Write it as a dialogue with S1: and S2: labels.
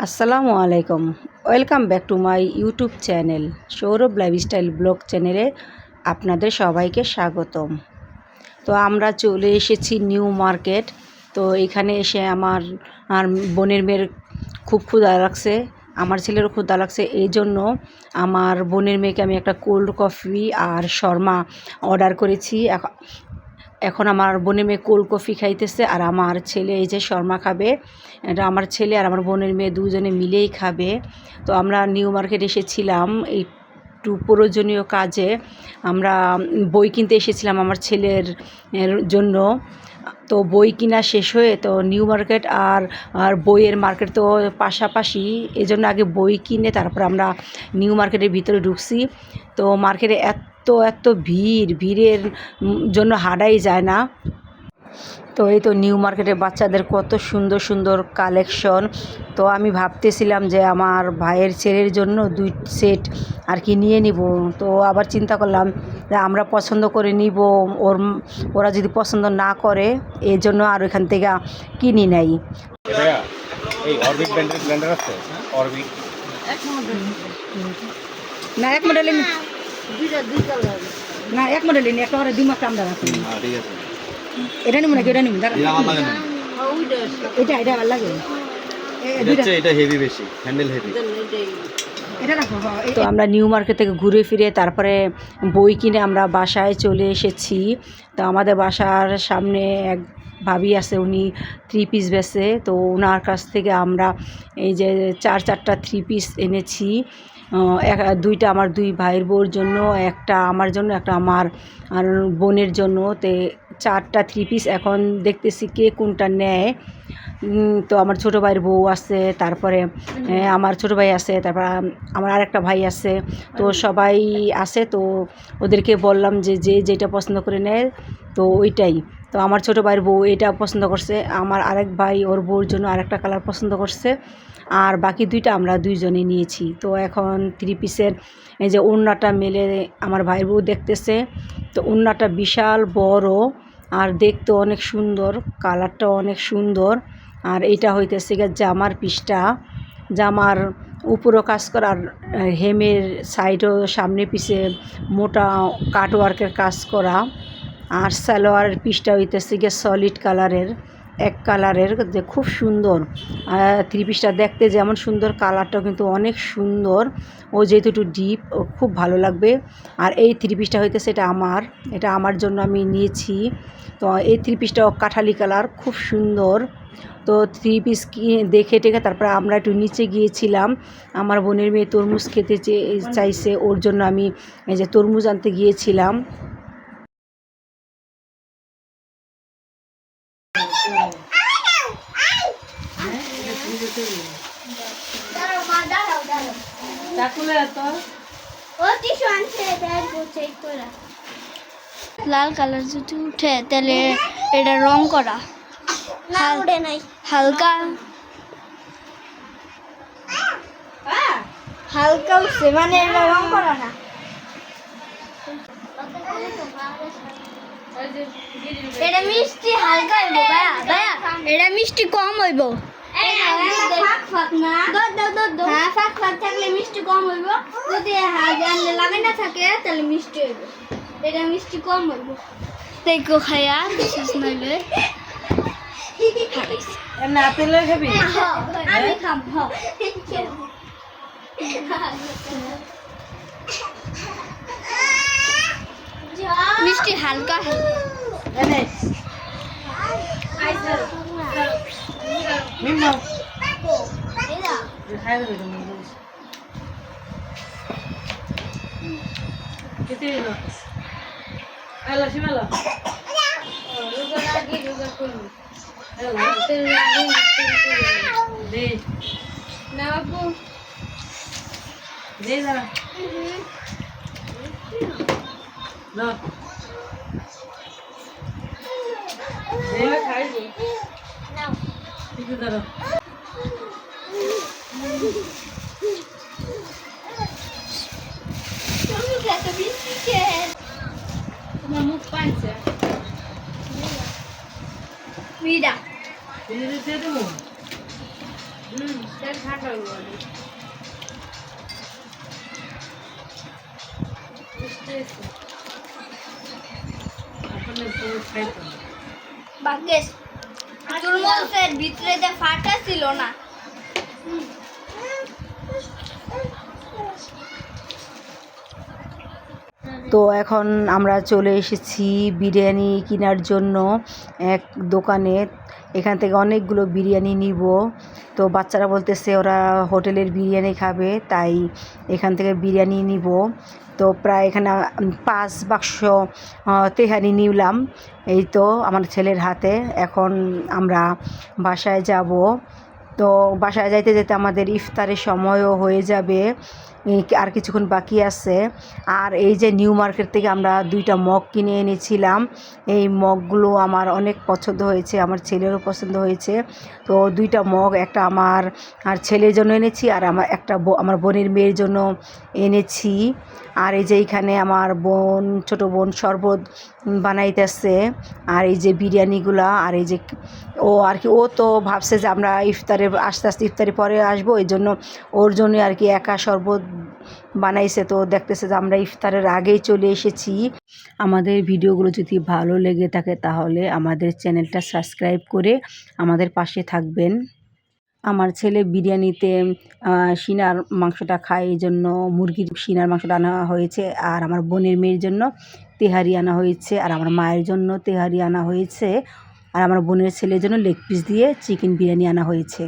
S1: আসসালামু আলাইকুম। Welcome back to my YouTube channel Sourav lifestyle blog চ্যানেলে আপনাদের সবাইকে স্বাগতম। তো আমরা চলে এসেছি নিউ মার্কেট। তো এখানে এসে আমার বোনের মেয়ের খুব ক্ষুধা লাগছে, আমার ছেলেরও ক্ষুধা লাগছে। এই জন্য আমার বোনের মেয়েকে আমি একটা কোল্ড কফি আর শর্মা অর্ডার করেছি। এখন আমার বোনের মেয়ে কোল্ড কফি খাইতেছে আর আমার ছেলে এই যে শর্মা খাবে। এটা আমার ছেলে আর আমার বোনের মেয়ে দুজনে মিলেই খাবে। তো আমরা নিউ মার্কেট এসেছিলাম একটু প্রয়োজনীয় কাজে। আমরা বই কিনতে এসেছিলাম আমার ছেলের জন্য। তো বই কিনা শেষ হয়ে তো নিউ মার্কেট আর বইয়ের মার্কেট তো পাশাপাশি, এই জন্য আগে বই কিনে তারপর আমরা নিউ মার্কেটের ভিতরে ঢুকছি। তো মার্কেটে এত ভিড়ের জন্য হাঁটাই যায় না। তো এই তো নিউ মার্কেটে বাচ্চাদের কত সুন্দর সুন্দর কালেকশন। তো আমি ভাবতেছিলাম যে আমার ভাইয়ের ছেলের জন্য 2 সেট আর কি নিয়ে নিব। তো আবার চিন্তা করলাম যে আমরা পছন্দ করে নিব, ওরা যদি পছন্দ না করে এই জন্য আর ওইখান থেকে কিনি নাই। না এক মডেলে না এক মডেলে নি, একটা দিমাগ আমদার আছে। এটা নিব নাকি এটা নিব? এটা ভালো লাগে। এটা হেভি, বেশি হ্যান্ডেল হেভি। তো আমরা নিউ মার্কেট থেকে ঘুরে ফিরে তারপরে বই কিনে আমরা বাসায় চলে এসেছি। তো আমাদের বাসার সামনে এক ভাবি আছে, উনি 3 পিস বেচে। তো ওনার কাছ থেকে আমরা এই যে 4টা 3 পিস এনেছি। 2টা আমার 2 ভাইয়ের বউর জন্য, একটা আমার জন্য, একটা আমার আর বোনের জন্য। তো 4টা 3 পিস এখন দেখতেছি কে কোনটা নেয়। তো আমার ছোটো ভাইয়ের বউ আছে, তারপরে আমার ছোটো ভাই আছে, তারপর আমার আরেকটা ভাই আছে। তো সবাই আছে। তো ওদেরকে বললাম যে যেটা পছন্দ করে নেয় তো ওইটাই। তো আমার ছোটো ভাইয়ের বউ এটা পছন্দ করছে, আমার আরেক ভাই ওর বউর জন্য আরেকটা কালার পছন্দ করছে, আর বাকি 2টা আমরা 2জনে নিয়েছি। তো এখন 3 পিসের এই যে ওড়নাটা মেলে আমার ভাইয়ের বউ দেখতেছে। তো ওড়নাটা বিশাল বড় আর দেখতে অনেক সুন্দর, কালারটাও অনেক সুন্দর। আর এইটা হইতেছে জামার পিসটা, জামার উপরও কাজ করা আর হেমের সাইডও সামনে পিছে মোটা কাটওয়ার্কের কাজ করা। আর সালোয়ারের পিসটা হইতেছে সলিড কালারের, এক কালারের, যে খুব সুন্দর। 3 পিসটা দেখতে যেমন সুন্দর, কালারটাও কিন্তু অনেক সুন্দর। ও যেহেতু একটু ডিপ, ও খুব ভালো লাগবে। আর এই 3 পিসটা হইতেছে এটা আমার জন্য আমি নিয়েছি। তো এই 3 পিসটাও কাঠালি কালার, খুব সুন্দর। তো 3 পিস দেখে টেকে তারপরে আমরা একটু নিচে গিয়েছিলাম। আমার বোনের মেয়ে তরমুজ খেতে চাইছে, ওর জন্য আমি এই যে তরমুজ আনতে গিয়েছিলাম।
S2: লাল কালার যদি উঠে তাহলে এটা রং করা, হালকা হালকা উঠছে, মানে এটা রং করা না। এটা মিষ্টি হালকা হইব ভাইয়া, এটা মিষ্টি কম হইব। ফাঁক থাকলে মিষ্টি কম হইব, যদি লাগে না থাকে তাহলে মিষ্টি হইব। এটা মিষ্টি কম হইব। দেখো খাইয়া শেষ নইলে আমি খাম। মিষ্টি হালকা
S3: তোমার মুখ পাইছে
S2: মিডা
S3: দিয়ে দেবো।
S2: বাকেশ চুলমুলসের ভিতরে যে ফাটা ছিল না।
S1: তো এখন আমরা চলে এসেছি বিরিয়ানি কেনার জন্য এক দোকানে। এখান থেকে অনেকগুলো বিরিয়ানি নিব। তো বাচ্চারা বলতেছে ওরা হোটেলের বিরিয়ানি খাবে, তাই এখান থেকে বিরিয়ানি নিব। তো প্রায় এখানে 5 বাক্স তেহারি নিলাম, এই তো আমার ছেলের হাতে। এখন আমরা বাসায় যাব। তো বাসায় যাইতে যেতে আমাদের ইফতারের সময়ও হয়ে যাবে, আর কিছুক্ষণ বাকি আছে। আর এই যে নিউ মার্কেট থেকে আমরা 2টা মগ কিনে এনেছিলাম। এই মগগুলো আমার অনেক পছন্দ হয়েছে, আমার ছেলেরও পছন্দ হয়েছে। তো 2টা মগ, একটা আমার আর ছেলের জন্য এনেছি, আর আমার বোনের মেয়ের জন্য এনেছি। আর এই যে এইখানে আমার ছোটো বোন শরবত বানাইতেছে, আর এই যে বিরিয়ানিগুলা, আর এই যে ও তো ভাবছে যে আমরা আস্তে আস্তে ইফতারি পরে আসবো, এই জন্য ওর জন্য আর কি একা শরবত বানাইছে। তো দেখতেছে যে আমরা ইফতারের আগেই চলে এসেছি। আমাদের ভিডিওগুলো যদি ভালো লেগে থাকে তাহলে আমাদের চ্যানেলটা সাবস্ক্রাইব করে আমাদের পাশে থাকবেন। আমার ছেলে বিরিয়ানিতে সিনার মাংসটা খায়, এই জন্য মুরগির সিনার মাংসটা আনা হয়েছে। আর আমার বোনের মেয়ের জন্য তেহারি আনা হয়েছে, আর আমার মায়ের জন্য তেহারি আনা হয়েছে, আর আমার বোনের ছেলের জন্য লেগ পিস দিয়ে চিকেন বিরিয়ানি আনা হয়েছে।